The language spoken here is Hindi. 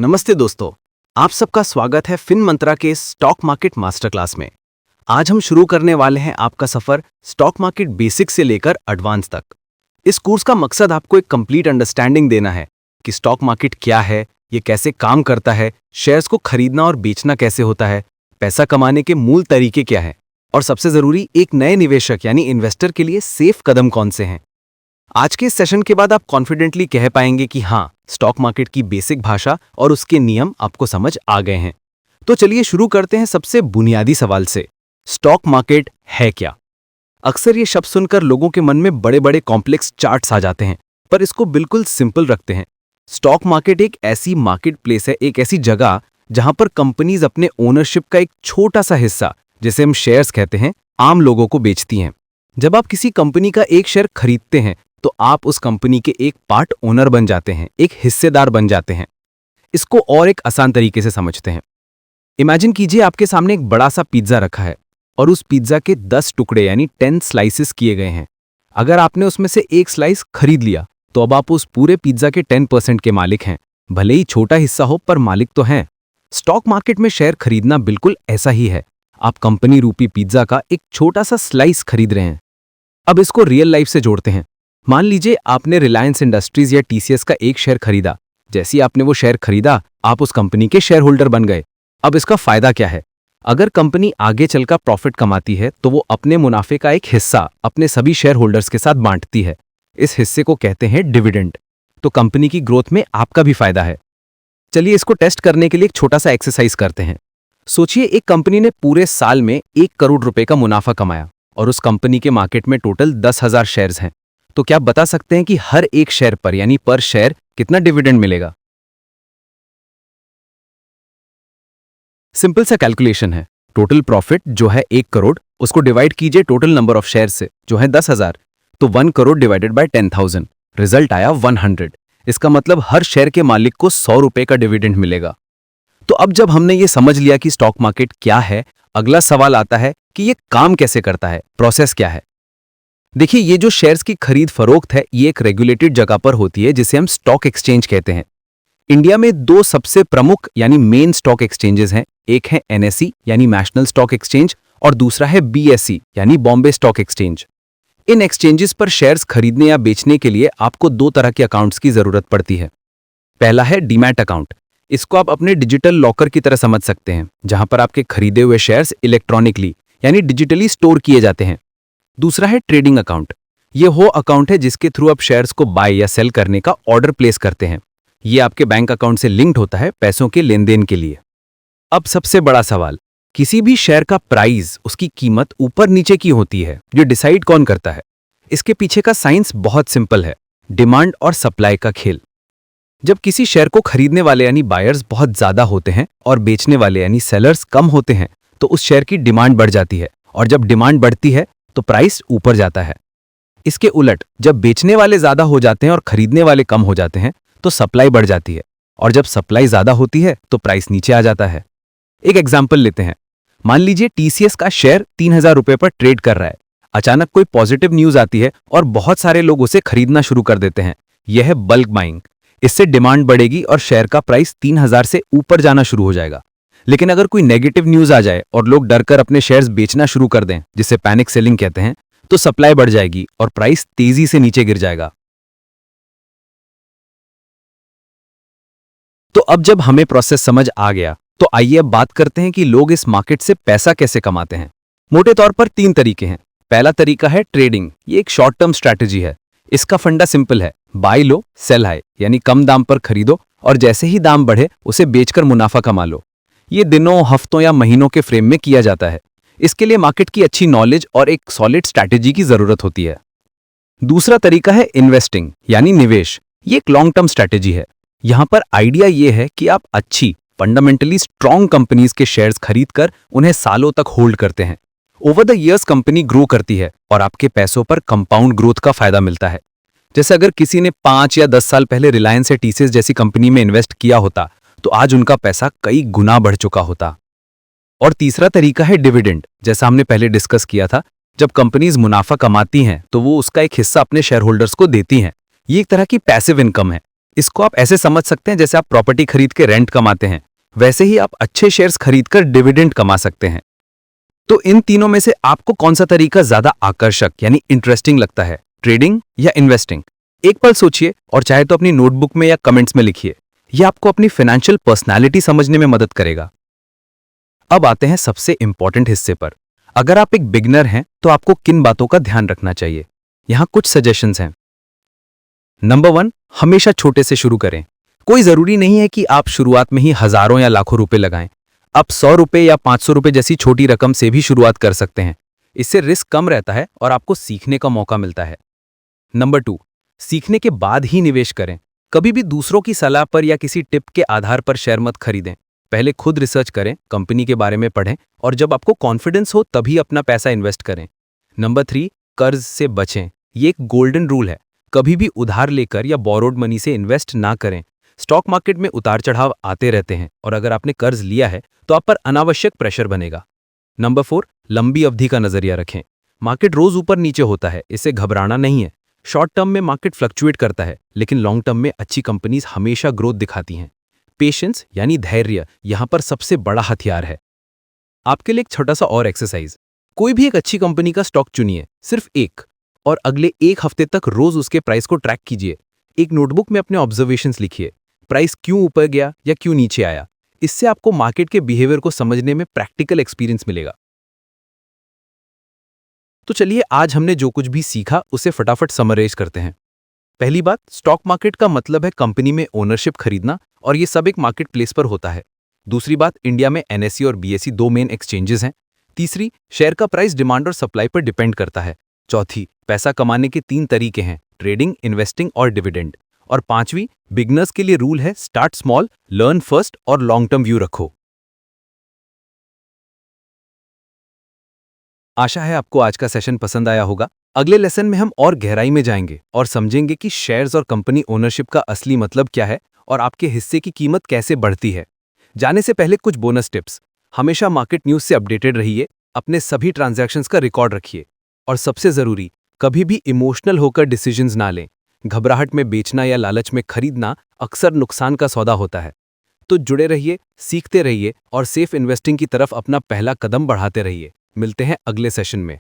नमस्ते दोस्तों, आप सबका स्वागत है फिन मंत्रा के स्टॉक मार्केट मास्टर क्लास में। आज हम शुरू करने वाले हैं आपका सफर स्टॉक मार्केट बेसिक से लेकर एडवांस तक। इस कोर्स का मकसद आपको एक कंप्लीट अंडरस्टैंडिंग देना है कि स्टॉक मार्केट क्या है, ये कैसे काम करता है, शेयर्स को खरीदना और बेचना कैसे होता है, पैसा कमाने के मूल तरीके क्या है और सबसे जरूरी एक नए निवेशक यानी इन्वेस्टर के लिए सेफ कदम कौन से हैं। आज के इस सेशन के बाद आप कॉन्फिडेंटली कह पाएंगे कि हाँ, स्टॉक मार्केट की बेसिक भाषा और उसके नियम आपको समझ आ गए हैं। तो चलिए शुरू करते हैं सबसे बुनियादी सवाल से। स्टॉक मार्केट है क्या? अक्सर ये शब्द सुनकर लोगों के मन में बड़े बड़े कॉम्प्लेक्स चार्ट्स आ जाते हैं, पर इसको बिल्कुल सिंपल रखते हैं। स्टॉक मार्केट एक ऐसी मार्केट प्लेस है, एक ऐसी जगह जहां पर कंपनीज अपने ओनरशिप का एक छोटा सा हिस्सा, जिसे हम शेयर्स कहते हैं, आम लोगों को बेचती हैं। जब आप किसी कंपनी का एक शेयर खरीदते हैं तो आप उस कंपनी के एक पार्ट ओनर बन जाते हैं, एक हिस्सेदार बन जाते हैं। इसको और एक आसान तरीके से समझते हैं। इमेजिन कीजिए आपके सामने एक बड़ा सा पिज्जा रखा है और उस पिज्जा के 10 टुकड़े यानी 10 स्लाइसेस किए गए हैं। अगर आपने उसमें से एक स्लाइस खरीद लिया तो अब आप उस पूरे पिज्जा के 10% के मालिक हैं। भले ही छोटा हिस्सा हो, पर मालिक तो हैं। स्टॉक मार्केट में शेयर खरीदना बिल्कुल ऐसा ही है। आप कंपनी रूपी पिज्जा का एक छोटा सा स्लाइस खरीद रहे हैं। अब इसको रियल लाइफ से जोड़ते हैं। मान लीजिए आपने रिलायंस इंडस्ट्रीज या टीसीएस का एक शेयर खरीदा। जैसे ही आपने वो शेयर खरीदा, आप उस कंपनी के शेयर होल्डर बन गए। अब इसका फायदा क्या है? अगर कंपनी आगे चलकर प्रॉफिट कमाती है तो वो अपने मुनाफे का एक हिस्सा अपने सभी शेयर होल्डर्स के साथ बांटती है। इस हिस्से को कहते हैं डिविडेंड। तो कंपनी की ग्रोथ में आपका भी फायदा है। चलिए इसको टेस्ट करने के लिए एक छोटा सा एक्सरसाइज करते हैं। सोचिए एक कंपनी ने पूरे साल में 1 करोड़ रुपए का मुनाफा कमाया और उस कंपनी के मार्केट में टोटल 10,000 शेयर्स हैं। तो क्या आप बता सकते हैं कि हर एक शेयर पर यानी पर शेयर कितना डिविडेंड मिलेगा? सिंपल सा कैलकुलेशन है। टोटल प्रॉफिट जो है 1 करोड़, उसको डिवाइड कीजिए टोटल नंबर ऑफ शेयर से जो है 10,000। तो 1 करोड़ डिवाइडेड बाय 10,000, रिजल्ट आया 100। इसका मतलब हर शेयर के मालिक को 100 रुपए का डिविडेंड मिलेगा। तो अब जब हमने ये समझ लिया कि स्टॉक मार्केट क्या है, अगला सवाल आता है कि ये काम कैसे करता है, प्रोसेस क्या है। देखिए, ये जो शेयर्स की खरीद फरोख्त है, ये एक रेगुलेटेड जगह पर होती है जिसे हम स्टॉक एक्सचेंज कहते हैं। इंडिया में 2 सबसे प्रमुख यानी मेन स्टॉक एक्सचेंजेस हैं। एक है एनएसई यानी नेशनल स्टॉक एक्सचेंज और दूसरा है बीएसई यानी बॉम्बे स्टॉक एक्सचेंज। इन एक्सचेंजेस पर शेयर्स खरीदने या बेचने के लिए आपको 2 तरह के अकाउंट्स की जरूरत पड़ती है। पहला है डीमैट अकाउंट। इसको आप अपने डिजिटल लॉकर की तरह समझ सकते हैं, जहां पर आपके खरीदे हुए शेयर्स इलेक्ट्रॉनिकली यानी डिजिटली स्टोर किए जाते हैं। दूसरा है ट्रेडिंग अकाउंट। ये वो अकाउंट है जिसके थ्रू आप शेयर्स को बाय या सेल करने का ऑर्डर प्लेस करते हैं। ये आपके बैंक अकाउंट से लिंक्ड होता है पैसों के लेन देन के लिए। अब सबसे बड़ा सवाल, किसी भी शेयर का प्राइस, उसकी कीमत ऊपर नीचे की होती है, जो डिसाइड कौन करता है? इसके पीछे का साइंस बहुत सिंपल है, डिमांड और सप्लाई का खेल। जब किसी शेयर को खरीदने वाले यानी बायर्स बहुत ज्यादा होते हैं और बेचने वाले यानी सेलर्स कम होते हैं, तो उस शेयर की डिमांड बढ़ जाती है और जब डिमांड बढ़ती है तो प्राइस ऊपर जाता है। इसके उलट जब बेचने वाले ज्यादा हो जाते हैं और खरीदने वाले कम हो जाते हैं तो सप्लाई बढ़ जाती है और जब सप्लाई ज्यादा होती है तो प्राइस नीचे आ जाता है। एक एग्जांपल लेते हैं। मान लीजिए टीसीएस का शेयर 3,000 रुपए पर ट्रेड कर रहा है। अचानक कोई पॉजिटिव न्यूज आती है और बहुत सारे लोग उसे खरीदना शुरू कर देते हैं। यह है बल्क बाइंग। इससे डिमांड बढ़ेगी और शेयर का प्राइस 3,000 से ऊपर जाना शुरू हो जाएगा। लेकिन अगर कोई नेगेटिव न्यूज आ जाए और लोग डरकर अपने शेयर्स बेचना शुरू कर दें, जिसे पैनिक सेलिंग कहते हैं, तो सप्लाई बढ़ जाएगी और प्राइस तेजी से नीचे गिर जाएगा। तो अब जब हमें प्रोसेस समझ आ गया, तो आइए अब बात करते हैं कि लोग इस मार्केट से पैसा कैसे कमाते हैं। मोटे तौर पर 3 तरीके हैं। पहला तरीका है ट्रेडिंग। ये एक शॉर्ट टर्म स्ट्रैटेजी है। इसका फंडा सिंपल है, बाय लो सेल हाई, यानी कम दाम पर खरीदो और जैसे ही दाम बढ़े उसे बेचकर मुनाफा कमा लो। ये दिनों, हफ्तों या महीनों के फ्रेम में किया जाता है। इसके लिए मार्केट की अच्छी नॉलेज और एक सॉलिड स्ट्रैटेजी की जरूरत होती है। दूसरा तरीका है इन्वेस्टिंग यानी निवेश। ये एक लॉन्ग टर्म स्ट्रैटेजी है। यहां पर आइडिया ये है कि आप अच्छी फंडामेंटली स्ट्रॉन्ग कंपनीज के शेयर्स खरीदकर उन्हें सालों तक होल्ड करते हैं। Over the years company grow करती है और आपके पैसों पर कंपाउंड ग्रोथ का फायदा मिलता है। जैसे अगर किसी ने 5 या 10 साल पहले रिलायंस या टीसीएस जैसी कंपनी में इन्वेस्ट किया होता तो आज उनका पैसा कई गुना बढ़ चुका होता। और तीसरा तरीका है डिविडेंड। जैसा हमने पहले डिस्कस किया था, जब कंपनीज मुनाफा कमाती हैं तो वो उसका एक हिस्सा अपने शेयर होल्डर्स को देती हैं। ये एक तरह की पैसिव इनकम है। इसको आप ऐसे समझ सकते हैं जैसे आप प्रॉपर्टी खरीद के रेंट कमाते हैं, वैसे ही आप अच्छे शेयर्स खरीदकर डिविडेंड कमा सकते हैं। तो इन तीनों में से आपको कौन सा तरीका ज्यादा आकर्षक यानी इंटरेस्टिंग लगता है, ट्रेडिंग या इन्वेस्टिंग? एक पल सोचिए और चाहे तो अपनी नोटबुक में या कमेंट्स में लिखिए। यह आपको अपनी फाइनेंशियल पर्सनालिटी समझने में मदद करेगा। अब आते हैं सबसे इंपॉर्टेंट हिस्से पर। अगर आप एक बिगनर हैं तो आपको किन बातों का ध्यान रखना चाहिए? यहां कुछ सजेशंस हैं। नंबर 1, हमेशा छोटे से शुरू करें। कोई जरूरी नहीं है कि आप शुरुआत में ही हजारों या लाखों रुपए लगाएं। आप 100 रुपए या 500 रुपए जैसी छोटी रकम से भी शुरुआत कर सकते हैं। इससे रिस्क कम रहता है और आपको सीखने का मौका मिलता है। नंबर 2, सीखने के बाद ही निवेश करें। कभी भी दूसरों की सलाह पर या किसी टिप के आधार पर शेयर मत खरीदें। पहले खुद रिसर्च करें, कंपनी के बारे में पढ़ें और जब आपको कॉन्फिडेंस हो तभी अपना पैसा इन्वेस्ट करें। नंबर 3, कर्ज से बचें। ये एक गोल्डन रूल है। कभी भी उधार लेकर या बोरोड मनी से इन्वेस्ट ना करें। स्टॉक मार्केट में उतार चढ़ाव आते रहते हैं और अगर आपने कर्ज लिया है तो आप पर अनावश्यक प्रेशर बनेगा। नंबर 4, लंबी अवधि का नजरिया रखें। मार्केट रोज ऊपर नीचे होता है, इससे घबराना नहीं है। शॉर्ट टर्म में मार्केट फ्लक्चुएट करता है, लेकिन लॉन्ग टर्म में अच्छी कंपनीज हमेशा ग्रोथ दिखाती हैं। पेशेंस यानी धैर्य यहां पर सबसे बड़ा हथियार है। आपके लिए एक छोटा सा और एक्सरसाइज। कोई भी एक अच्छी कंपनी का स्टॉक चुनिए, सिर्फ एक, और अगले एक हफ्ते तक रोज उसके प्राइस को ट्रैक कीजिए। एक नोटबुक में अपने ऑब्जर्वेशंस लिखिए। प्राइस क्यों ऊपर गया या क्यों नीचे आया। इससे आपको मार्केट के बिहेवियर को समझने में प्रैक्टिकल एक्सपीरियंस मिलेगा। तो चलिए आज हमने जो कुछ भी सीखा उसे फटाफट समराइज करते हैं। पहली बात, स्टॉक मार्केट का मतलब है कंपनी में ओनरशिप खरीदना और ये सब एक मार्केट प्लेस पर होता है। दूसरी बात, इंडिया में एनएसई और बीएसई दो मेन एक्सचेंजेस हैं। तीसरी, शेयर का प्राइस डिमांड और सप्लाई पर डिपेंड करता है। चौथी, पैसा कमाने के 3 तरीके हैं, ट्रेडिंग, इन्वेस्टिंग और डिविडेंड। और पांचवी, बिगनर्स के लिए रूल है, स्टार्ट स्मॉल, लर्न फर्स्ट और लॉन्ग टर्म व्यू रखो। आशा है आपको आज का सेशन पसंद आया होगा। अगले लेसन में हम और गहराई में जाएंगे और समझेंगे कि शेयर्स और कंपनी ओनरशिप का असली मतलब क्या है और आपके हिस्से की कीमत कैसे बढ़ती है। जाने से पहले कुछ बोनस टिप्स। हमेशा मार्केट न्यूज से अपडेटेड रहिए, अपने सभी ट्रांजैक्शंस का रिकॉर्ड रखिए और सबसे जरूरी, कभी भी इमोशनल होकर डिसीजंस ना लें। घबराहट में बेचना या लालच में खरीदना अक्सर नुकसान का सौदा होता है। तो जुड़े रहिए, सीखते रहिए और सेफ इन्वेस्टिंग की तरफ अपना पहला कदम बढ़ाते रहिए। मिलते हैं अगले सेशन में।